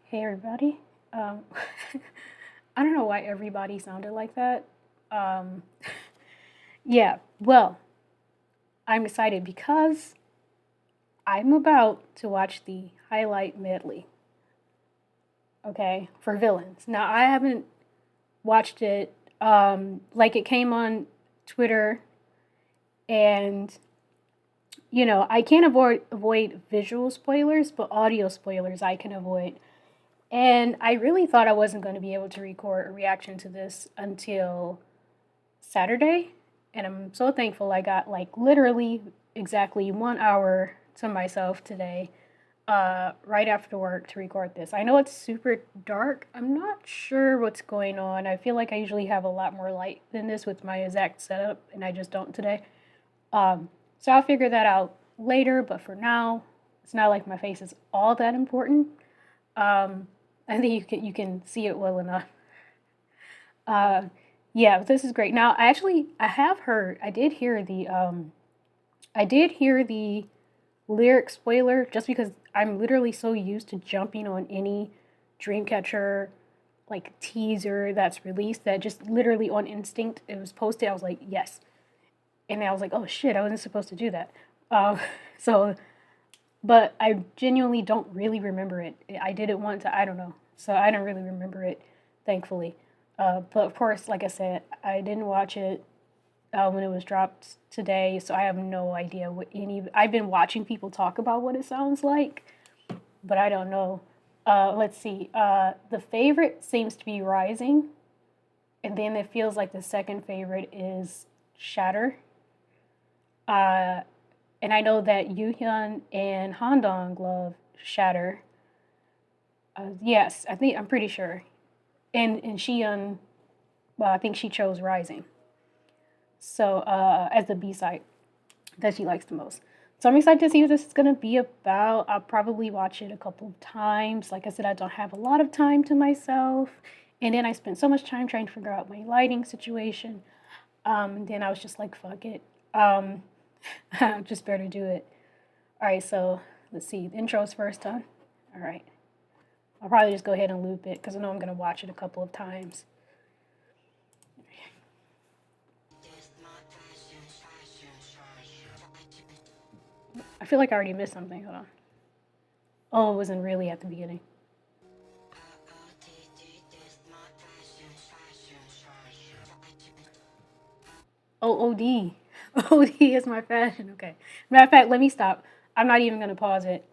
Hey everybody. Um, I don't know why everybody sounded like that. Um, yeah, well, I'm excited because I'm about to watch the highlight medley, okay, for Villains. Now, I haven't watched it, like it came on Twitter, and, I can't avoid visual spoilers, but audio spoilers I can avoid. And I really thought I wasn't going to be able to record a reaction to this until Saturday, and I'm so thankful I got like literally exactly 1 hour to myself today, right after work to record this. I know it's super dark. I'm not sure what's going on. I feel like I usually have a lot more light than this with my exact setup, and I just don't today. So I'll figure that out later, but for now, it's not like my face is all that important. Um, I think you can see it well enough. Uh, yeah, this is great. Now, I have heard I did hear the lyric spoiler just because I'm literally so used to jumping on any Dreamcatcher like teaser that's released that just literally on instinct it was posted. I was like, yes, and I was like, oh shit, I wasn't supposed to do that. Um, so, but I genuinely don't really remember it. I did it once. I don't know, so I don't really remember it, thankfully. But of course, like I said, I didn't watch it when it was dropped today, so I have no idea what any. I've been watching people talk about what it sounds like, but I don't know. Let's see. The favorite seems to be Rising, and then it feels like the second favorite is Shatter. Uh, and I know that Yuhyun and Handong love Shatter. Yes, I'm pretty sure. And Shion, well, I think she chose Rising. So as the B side that she likes the most. So I'm excited to see what this is gonna be about. I'll probably watch it a couple of times. Like I said, I don't have a lot of time to myself. And then I spent so much time trying to figure out my lighting situation. And then I was just like, fuck it. Um, just better do it. All right, so let's see. The intro's first done. All right. I'll probably just go ahead and loop it because I know I'm gonna watch it a couple of times. I feel like I already missed something. Hold on. Oh, it wasn't really at the beginning. Oh, OD. OD is my fashion. Okay. Matter of fact, let me stop. I'm not even gonna pause it.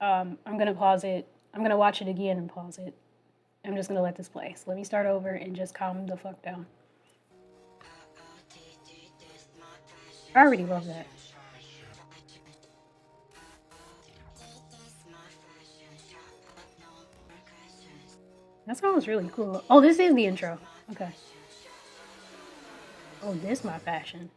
I'm gonna pause it. I'm gonna watch it again and pause it. I'm just gonna let this play. So let me start over and just calm the fuck down. I already love that. That song was really cool. Oh, this is the intro. Okay. Oh, this my fashion.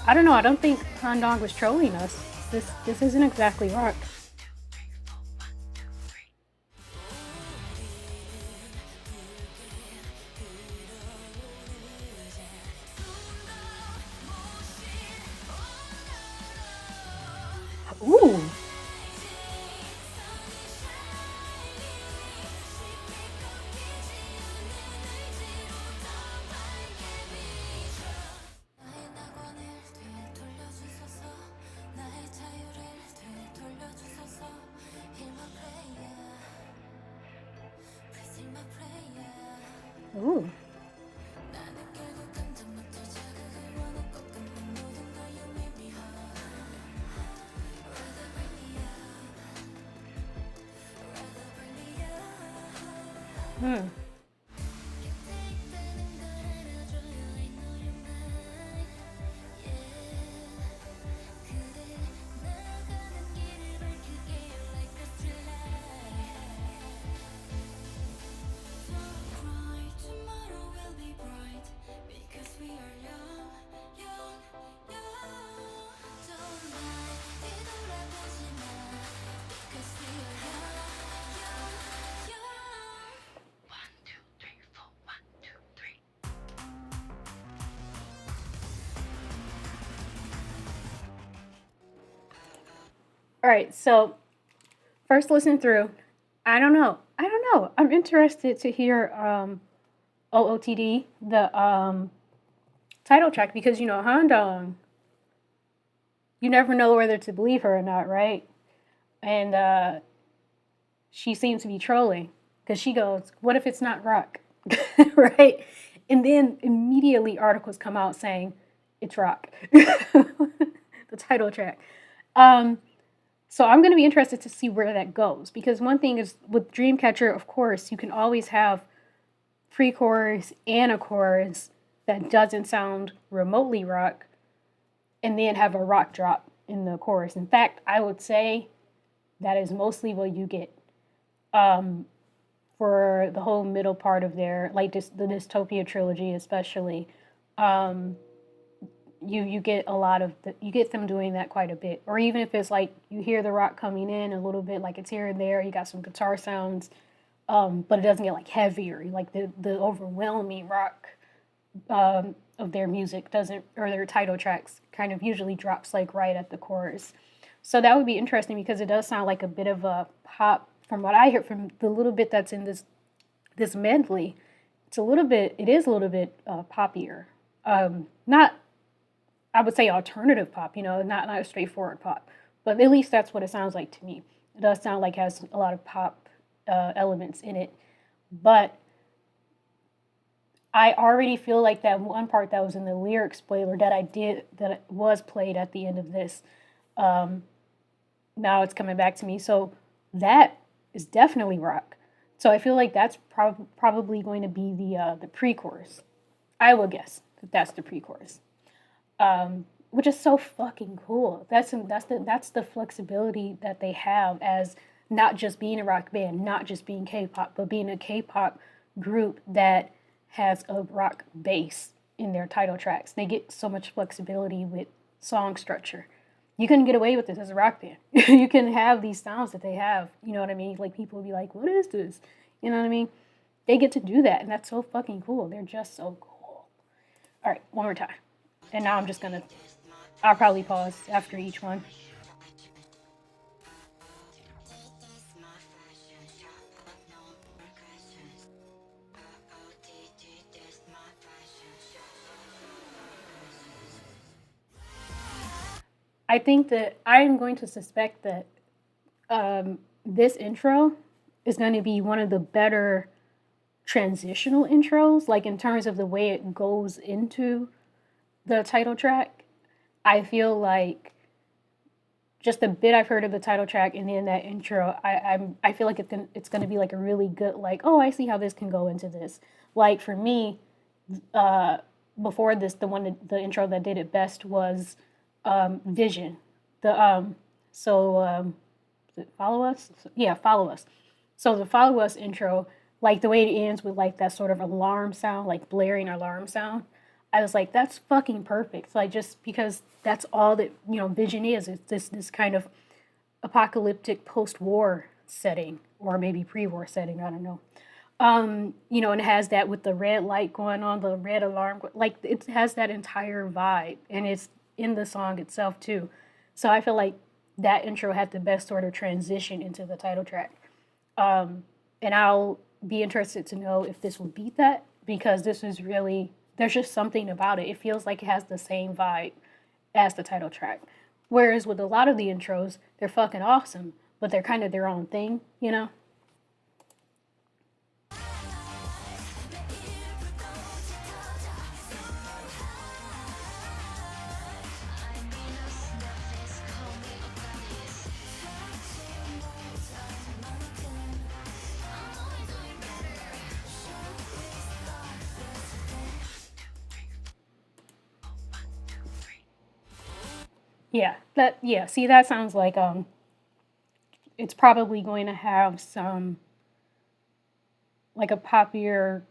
I don't know. I don't think Handong was trolling us. This isn't exactly rock. Ooh. Ooh. Hmm. right, so first listen through. I don't know. I'm interested to hear OOTD, the title track, because Handong, you never know whether to believe her or not, right? And she seems to be trolling because she goes, "What if it's not rock?" Right? And then immediately articles come out saying it's rock, the title track. Um, so I'm going to be interested to see where that goes, because one thing is with Dreamcatcher, of course, you can always have pre-chorus and a chorus that doesn't sound remotely rock, and then have a rock drop in the chorus. In fact, I would say that is mostly what you get um, for the whole middle part of their, like the Dystopia trilogy, especially. Um, you get a lot of you get them doing that quite a bit, or even if it's like you hear the rock coming in a little bit, like it's here and there, you got some guitar sounds, but it doesn't get like heavier, like the overwhelming rock of their music doesn't, or their title tracks kind of usually drops like right at the chorus. So that would be interesting because it does sound like a bit of a pop from what I hear from the little bit that's in this medley. It is a little bit poppier. Not, I would say alternative pop, not a straightforward pop, but at least that's what it sounds like to me. It does sound like it has a lot of pop elements in it, but I already feel like that one part that was in the lyric spoiler that was played at the end of this. Um, Now it's coming back to me. So that is definitely rock. So I feel like that's probably going to be the pre-chorus. I will guess that that's the pre-chorus, which is so fucking cool. That's the flexibility that they have as not just being a rock band, not just being K-pop, but being a K-pop group that has a rock base in their title tracks. They get so much flexibility with song structure. You couldn't get away with this as a rock band. You can have these sounds that they have. You know what I mean? Like people will be like, "What is this?" You know what I mean? They get to do that, and that's so fucking cool. They're just so cool. All right, one more time. And now I'll probably pause after each one. I think that I am going to suspect that this intro is going to be one of the better transitional intros, like in terms of the way it goes into the title track. I feel like just the bit I've heard of the title track and then that intro, I feel like it's gonna be like a really good, like, oh, I see how this can go into this. Like for me, uh, before this, the intro that did it best was Vision. The so Follow Us, yeah, Follow Us. So the Follow Us intro, like the way it ends with like that sort of alarm sound, like blaring alarm sound, I was like, that's fucking perfect. Like just because that's all that Vision is. It's this kind of apocalyptic post-war setting, or maybe pre-war setting. I don't know. And it has that with the red light going on, the red alarm, like it has that entire vibe, and it's in the song itself too. So I feel like that intro had the best sort of transition into the title track. And I'll be interested to know if this will beat that, because this is really, there's just something about it. It feels like it has the same vibe as the title track. Whereas with a lot of the intros, they're fucking awesome, but they're kind of their own thing, you know? See, that sounds like it's probably going to have some, like a poppier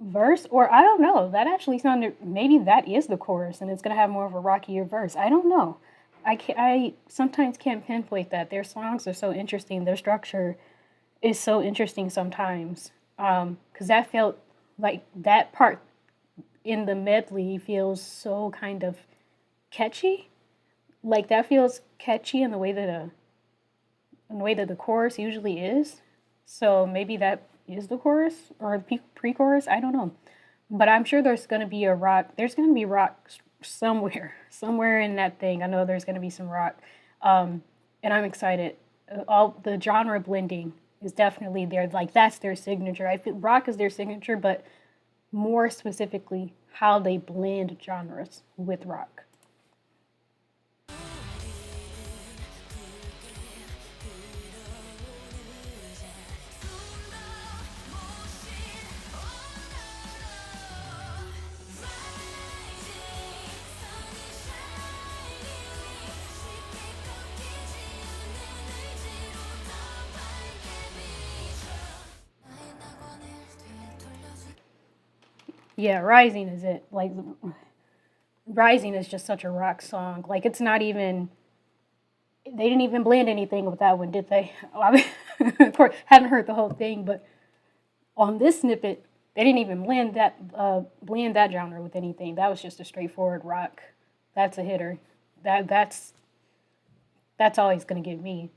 verse, or I don't know. That actually sounded, maybe that is the chorus and it's going to have more of a rockier verse. I don't know. I sometimes can't pinpoint that. Their songs are so interesting. Their structure is so interesting sometimes. Because that felt like that part in the medley feels so kind of catchy. like that feels catchy in the way that the chorus usually is. So maybe that is the chorus or the pre-chorus. I don't know, but I'm sure there's gonna be a rock. There's gonna be rock somewhere in that thing. I know there's gonna be some rock, and I'm excited. All the genre blending is definitely there. Like that's their signature. I feel rock is their signature, but more specifically, how they blend genres with rock. Yeah, Rising is it. Like Rising is just such a rock song. Like it's not even they didn't even blend anything with that one, did they? I mean, of course, haven't heard the whole thing, but on this snippet, they didn't even blend that genre with anything. That was just a straightforward rock. That's a hitter. That's always gonna get me.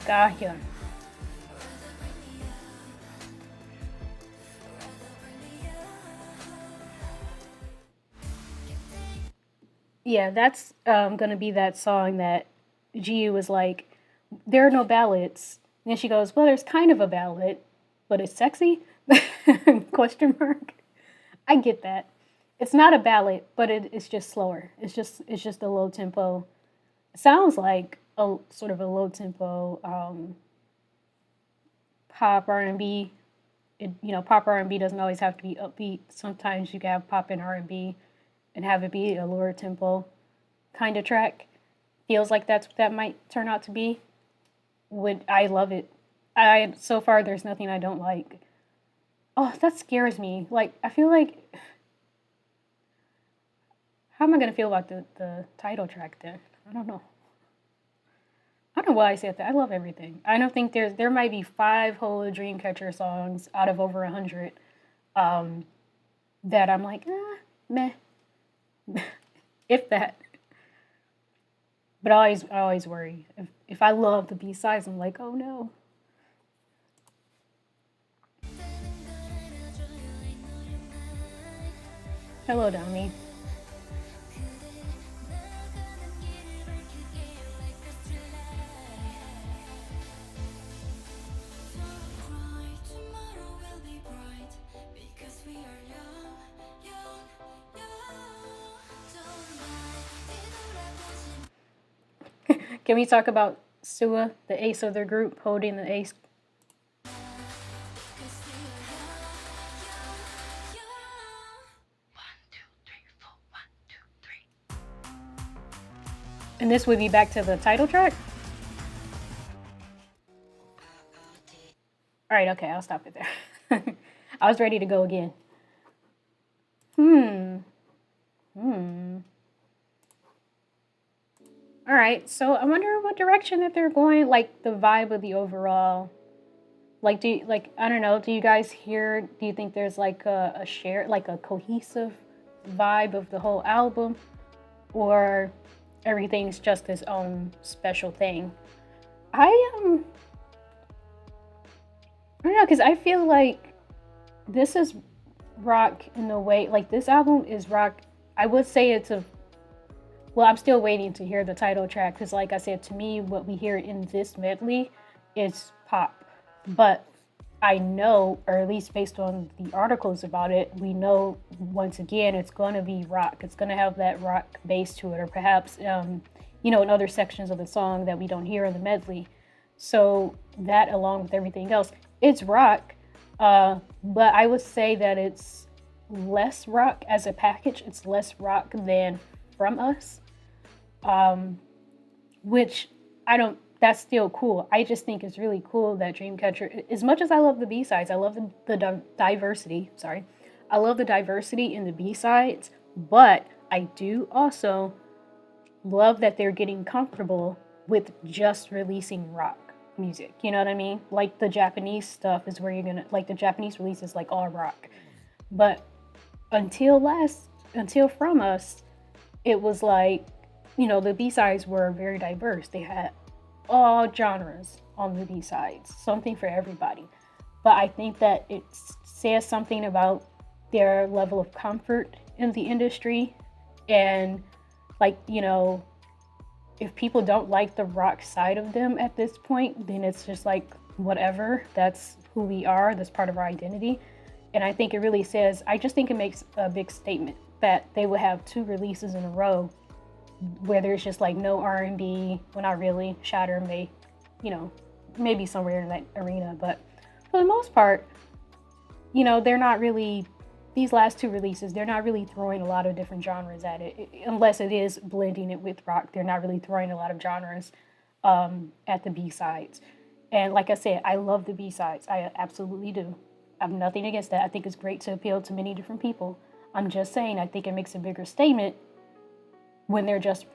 Gotcha. Yeah, that's gonna be that song that Giu was like, there are no ballads. And then she goes, well, there's kind of a ballad, but it's sexy? Question mark. I get that. It's not a ballad, but it's just slower. It's just a low tempo. It sounds like a sort of a low tempo pop R and B. Pop R and B doesn't always have to be upbeat. Sometimes you can have pop and R and have it be a lower tempo kind of track. Feels like that's what that might turn out to be. Would I love it? I so far there's nothing I don't like. Oh, that scares me. Like I feel like how am I gonna feel about the title track then? I don't know. I don't know why I said that. I love everything. I don't think there might be five whole Dreamcatcher songs out of over 100 um, that I'm like, meh, if that. But I always worry if I love the B sides. I'm like, oh no. Hello, Domi. Can we talk about Sua, the ace of their group, holding the ace? And this would be back to the title track? All right, okay, I'll stop it there. I was ready to go again. Hmm. All right, so I wonder what direction that they're going, like the vibe of the overall. Like, I don't know, do you guys hear, do you think there's like a share, like a cohesive vibe of the whole album? Or everything's just its own special thing? I I don't know, because I feel like this is rock in the way, like this album is rock. I would say it's a, well, I'm still waiting to hear the title track because, like I said, to me, what we hear in this medley is pop. But I know, or at least based on the articles about it, we know once again it's going to be rock. It's going to have that rock base to it, or perhaps, in other sections of the song that we don't hear in the medley. So that, along with everything else, it's rock. But I would say that it's less rock as a package. It's less rock than From Us, which I don't. That's still cool. I just think it's really cool that Dreamcatcher, as much as I love the B sides, I love the diversity. Sorry, I love the diversity in the B sides, but I do also love that they're getting comfortable with just releasing rock music. You know what I mean? Like the Japanese stuff is where you're gonna, like the Japanese release is like all rock. But until From Us, it was like, the B-sides were very diverse. They had all genres on the B-sides, something for everybody. But I think that it says something about their level of comfort in the industry. And like, if people don't like the rock side of them at this point, then it's just like, whatever, that's who we are, that's part of our identity. And I think it really says, I just think it makes a big statement that they would have 2 releases in a row where there's just like no R&B, well, not really. Shatter may, maybe somewhere in that arena, but for the most part, they're not really, these last 2 releases, they're not really throwing a lot of different genres at it, unless it is blending it with rock. They're not really throwing a lot of genres at the B-sides. And like I said, I love the B-sides. I absolutely do. I have nothing against that. I think it's great to appeal to many different people. I'm just saying, I think it makes a bigger statement when they're just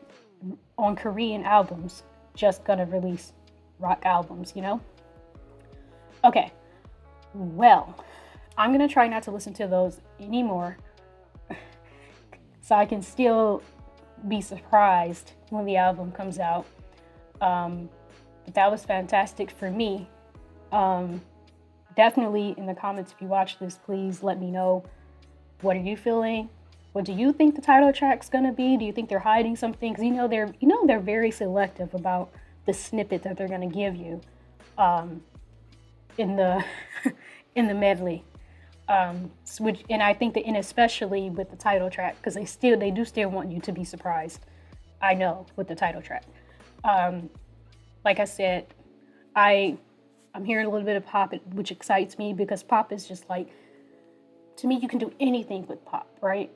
on Korean albums, just gonna release rock albums, Okay, well, I'm gonna try not to listen to those anymore so I can still be surprised when the album comes out. But that was fantastic for me. Definitely in the comments, if you watch this, please let me know, what are you feeling? What do you think the title track's gonna be? Do you think they're hiding something? Because they're very selective about the snippet that they're gonna give you in the in the medley. And I think that, and especially with the title track, because they do still want you to be surprised. I know, with the title track. Like I said, I'm hearing a little bit of pop, which excites me because pop is just like, to me, you can do anything with pop, right?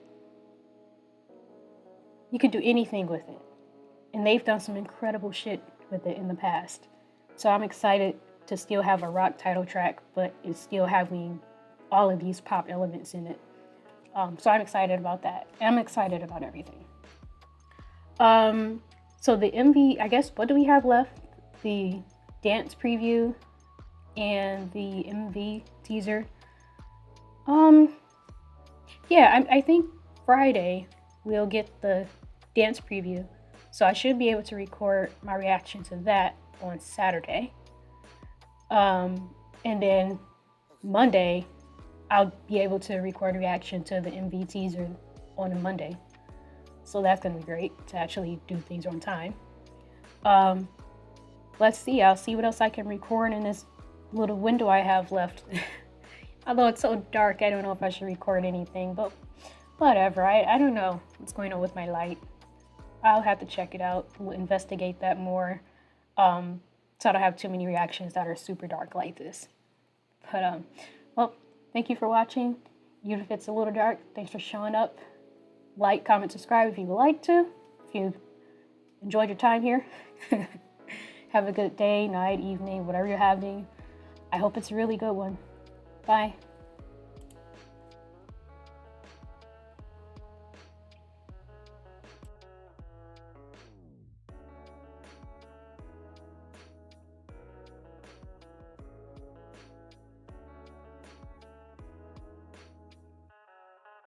You can do anything with it. And they've done some incredible shit with it in the past. So I'm excited to still have a rock title track, but it's still having all of these pop elements in it. So I'm excited about that. And I'm excited about everything. So the MV, I guess, what do we have left? The dance preview and the MV teaser. Yeah, I think Friday we'll get the dance preview. So I should be able to record my reaction to that on Saturday. And then Monday, I'll be able to record a reaction to the MV teaser on a Monday. So that's going to be great to actually do things on time. Let's see. I'll see what else I can record in this little window I have left. Although it's so dark, I don't know if I should record anything, but whatever. I don't know what's going on with my light. I'll have to check it out. We'll investigate that more. So I don't have too many reactions that are super dark like this. But, well, thank you for watching. Even if it's a little dark, thanks for showing up. Like, comment, subscribe if you would like to. If you enjoyed your time here. Have a good day, night, evening, whatever you're having. I hope it's a really good one. Bye.